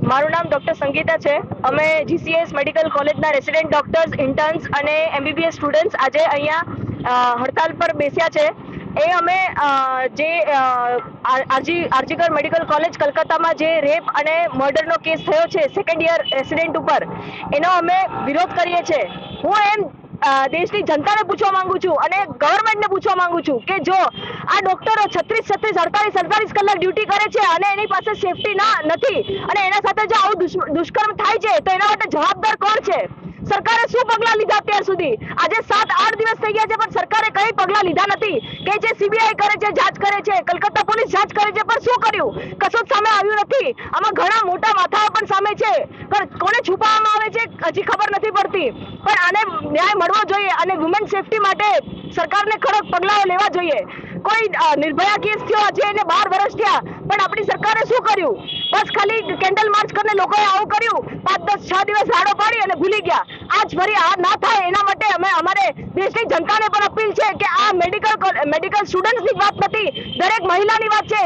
મારું નામ ડોક્ટર સંગીતા છે. અમે જીસીએસ મેડિકલ કોલેજના રેસિડેન્ટ ડોક્ટર્સ, ઇન્ટર્ન્સ અને એમબીબીએસ સ્ટુડન્ટ્સ આજે અહીંયા હડતાલ પર બેસ્યા છે. એ અમે જે આરજીકર મેડિકલ કોલેજ કલકત્તામાં જે રેપ અને મર્ડરનો કેસ થયો છે સેકન્ડ યર રેસિડેન્ટ ઉપર, એનો અમે વિરોધ કરીએ છીએ. હું એમ દેશની જનતાને પૂછવા માંગુ છું અને ગવર્મેન્ટને પૂછવા માંગુ છું કે જો આ ડોક્ટરો 36, 48 કલાક ડ્યુટી કરે છે અને એની પાસે સેફટી નથી અને એના સાથે જો આવું દુષ્કર્મ થાય છે તો એના માટે જવાબદાર કોણ છે? સરકારે શું પગલાં લીધા અત્યાર સુધી? આજે 7-8 દિવસ થઈ ગયા છે પણ સરકારે કઈ પગલાં લીધા નથી. કે જે સીબીઆઈ કરે છે, જાંચ કરે છે, કલકત્તા પોલીસ જાંચ કરે છે, પણ શું કર્યું? કશું જ સામે આવ્યું નથી. આમાં ઘણા મોટા માથાઓ પણ સામે છે, પણ કોને છુપાવવામાં આવે છે હજી ખબર નથી પડતી. પણ આને ન્યાય મળવો જોઈએ અને વુમેન સેફટી માટે સરકારને કડક પગલાઓ લેવા જોઈએ. કોઈ નિર્ભયા કેસ થયો આજે એને 12 વર્ષ થયા, પણ આપણી સરકારે શું કર્યું? બસ ખાલી કેન્ડલ માર્ચ કરીને લોકોએ આવું કર્યું, 5-10-6 દિવસ રાડો પાડી અને ભૂલી ગયા. આજ ફરી આ ના થાય એના માટે અમે અમારે દેશની જનતાને પણ અપીલ છે કે આ મેડિકલ સ્ટુડન્ટ્સની વાત નથી, દરેક મહિલાની વાત છે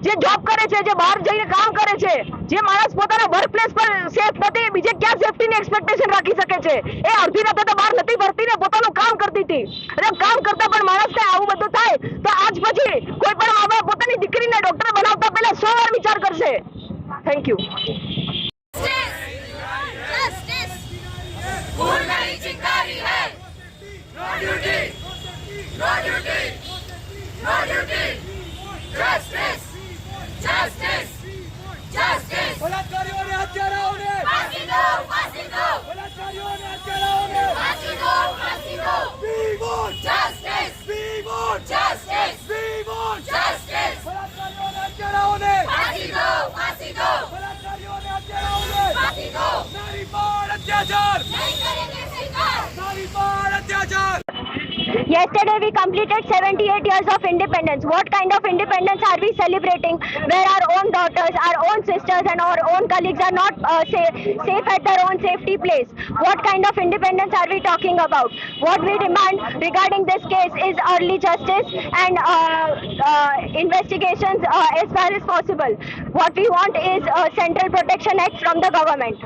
જે જોબ કરે છે, જે બહાર જઈને કામ કરે છે. જે માણસ પોતાના વર્ક પ્લેસ પર સેફ નથી, બીજે ક્યાં સેફટીની એક્સપેક્ટેશન રાખી શકે છે? એ અડધી રાતે તો બહાર નથી ફરતી ને, પોતાનું કામ કરતી હતી. અને કામ કરતા પણ માણસને આવું બધું થાય તો આજ પછી કોઈ પણ મા બાપ પોતાની દીકરીને ડોક્ટર બનાવતા પહેલા 100 વાર વિચાર કરશે. Thank you. બલાત્કારીઓને હત્યારાઓને ફાંસી દો, ફાંસી દો. બલાત્કારીઓને હત્યારાઓને ફાંસી દો, ફાંસી દો. We want justice. We want justice. We want justice. બલાત્કારીઓને હત્યારાઓને ફાંસી દો, ફાંસી દો. બલાત્કારીઓને હત્યારાઓને ફાંસી દો. નારી પર અત્યાચાર નહીં કરેંગે સરકાર. નારી પર અત્યાચાર. Yesterday we completed 78 years of independence. What kind of independence are we celebrating where our own daughters, our own sisters and our own colleagues are not safe at their own safety place? What kind of independence are we talking about? What we demand regarding this case is early justice and investigations as far as possible. What we want is Central Protection Act from the government.